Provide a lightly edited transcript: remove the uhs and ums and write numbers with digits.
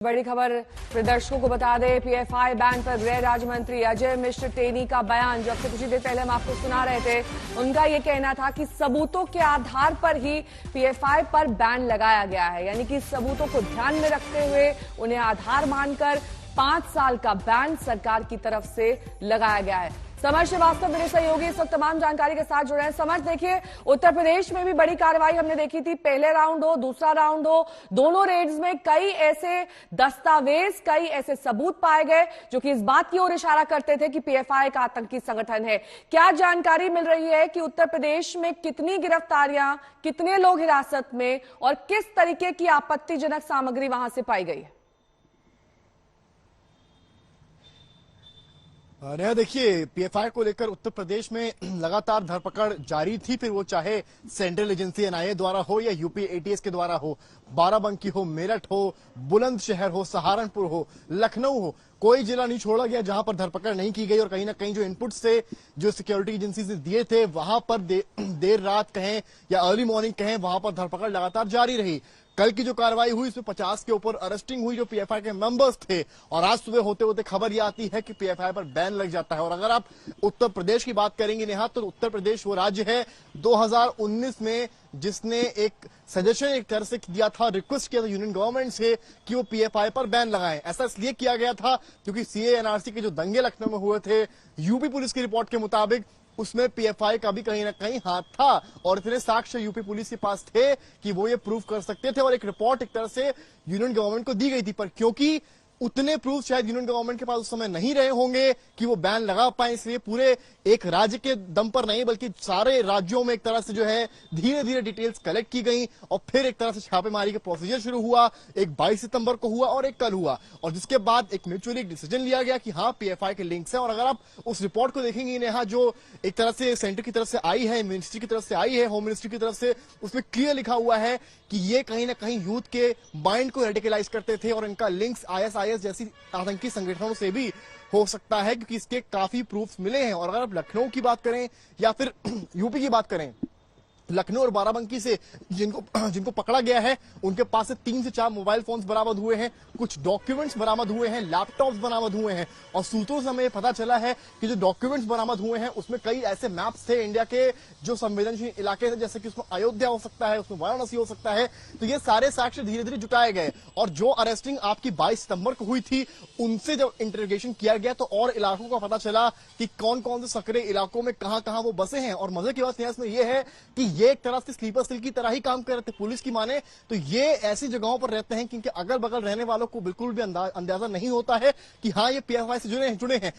बड़ी खबर प्रदर्शकों को बता दें, पीएफआई बैन पर गृह राज्य मंत्री अजय मिश्र टेनी का बयान जो अब से कुछ ही देर पहले हम आपको सुना रहे थे। उनका ये कहना था कि सबूतों के आधार पर ही पीएफआई पर बैन लगाया गया है, यानी कि सबूतों को ध्यान में रखते हुए उन्हें आधार मानकर 5 साल का बैन सरकार की तरफ से लगाया गया है। समर श्रीवास्तव मेरे सहयोगी इस वक्त तमाम जानकारी के साथ जुड़े हैं। समर, देखिए उत्तर प्रदेश में भी बड़ी कार्रवाई हमने देखी थी, पहले राउंड हो दूसरा राउंड हो, दोनों रेड्स में कई ऐसे दस्तावेज, कई ऐसे सबूत पाए गए जो कि इस बात की ओर इशारा करते थे कि पीएफआई का आतंकी संगठन है। क्या जानकारी मिल रही है कि उत्तर प्रदेश में कितनी गिरफ्तारियां, कितने लोग हिरासत में और किस तरीके की आपत्तिजनक सामग्री वहां से पाई गई है? नया देखिए, पीएफआई को लेकर उत्तर प्रदेश में लगातार धरपकड़ जारी थी, फिर वो चाहे सेंट्रल एजेंसी एनआईए द्वारा हो या यूपी एटीएस के द्वारा हो, बाराबंकी हो, मेरठ हो, बुलंदशहर हो, सहारनपुर हो, लखनऊ हो, कोई जिला नहीं छोड़ा गया जहां पर धरपकड़ नहीं की गई। और कहीं ना कहीं जो इनपुट से जो सिक्योरिटी एजेंसी ने दिए थे वहां पर देर रात कहें या अर्ली मॉर्निंग कहें, वहां पर धरपकड़ लगातार जारी रही। कल की जो कार्रवाई हुई इसमें 50 के ऊपर अरेस्टिंग हुई जो पीएफआई के मेंबर्स थे, और आज सुबह होते होते खबर यह आती है कि पीएफआई पर बैन लग जाता है। और अगर आप उत्तर प्रदेश की बात करेंगे नेहा, तो उत्तर प्रदेश वो राज्य है 2019 में जिसने एक सजेशन एक तरह से दिया था, रिक्वेस्ट किया था यूनियन गवर्नमेंट से कि वो पीएफआई पर बैन लगाएं। ऐसा इसलिए किया गया था क्योंकि सीए एनआरसी के जो दंगे लखनऊ में हुए थे, यूपी पुलिस की रिपोर्ट के मुताबिक उसमें पीएफआई का भी कहीं ना कहीं हाथ था, और इतने साक्ष्य यूपी पुलिस के पास थे कि वो ये प्रूव कर सकते थे। और एक रिपोर्ट एक तरह से यूनियन गवर्नमेंट को दी गई थी, पर क्योंकि उतने प्रूफ शायद यूनियन गवर्नमेंट के पास उस समय नहीं रहे होंगे कि वो बैन लगा पाए, इसलिए पूरे एक राज्य के दम पर नहीं बल्कि सारे राज्यों में एक तरह से जो है धीरे धीरे डिटेल्स कलेक्ट की गई, और फिर एक तरह से छापेमारी का प्रोसीजर शुरू हुआ। एक 22 सितंबर को हुआ और एक कल हुआ, और जिसके बाद एक म्यूचुअली डिसीजन लिया गया कि हाँ पीएफआई के लिंक्स हैं। और अगर आप उस रिपोर्ट को देखेंगे नेहा, जो एक तरह से सेंटर की तरफ से आई है, मिनिस्ट्री की तरफ से आई है, होम मिनिस्ट्री की तरफ से, उसमें क्लियर लिखा हुआ है कि ये कहीं ना कहीं यूथ के माइंड को रेडिकलाइज करते थे और इनका लिंक्स आईएसआईएस जैसी आतंकी संगठनों से भी हो सकता है, क्योंकि इसके काफी प्रूफ्स मिले हैं। और अगर आप लखनऊ की बात करें या फिर यूपी की बात करें, लखनऊ और बाराबंकी से जिनको पकड़ा गया है उनके पास से 3 से 4 मोबाइल फोन्स बरामद हुए हैं, कुछ डॉक्यूमेंट्स बरामद हुए हैं, लैपटॉप्स बरामद हुए हैं। और सूत्रों से हमें पता चला है कि जो डॉक्यूमेंट्स बरामद हुए हैं उसमें कई ऐसे मैप्स थे इंडिया के जो संवेदनशील इलाके थे, जैसे कि उसमें अयोध्या हो सकता है, उसमें वाराणसी हो सकता है। तो ये सारे साक्ष्य धीरे धीरे जुटाए गए, और जो अरेस्टिंग आपकी 22 सितंबर को हुई थी उनसे जब इंटरोगेशन किया गया तो और इलाकों का पता चला कि कौन कौन से सक्रिय इलाकों में कहां कहां वो बसे हैं। और मजे की बात इसमें यह है कि ये एक तरह से स्लीपर सेल की तरह ही काम कर रहे थे पुलिस की माने, तो ये ऐसी जगहों पर रहते हैं कि इनके अगल बगल रहने वालों को बिल्कुल भी अंदाजा नहीं होता है कि हाँ ये पीएफआई से जुड़े हैं।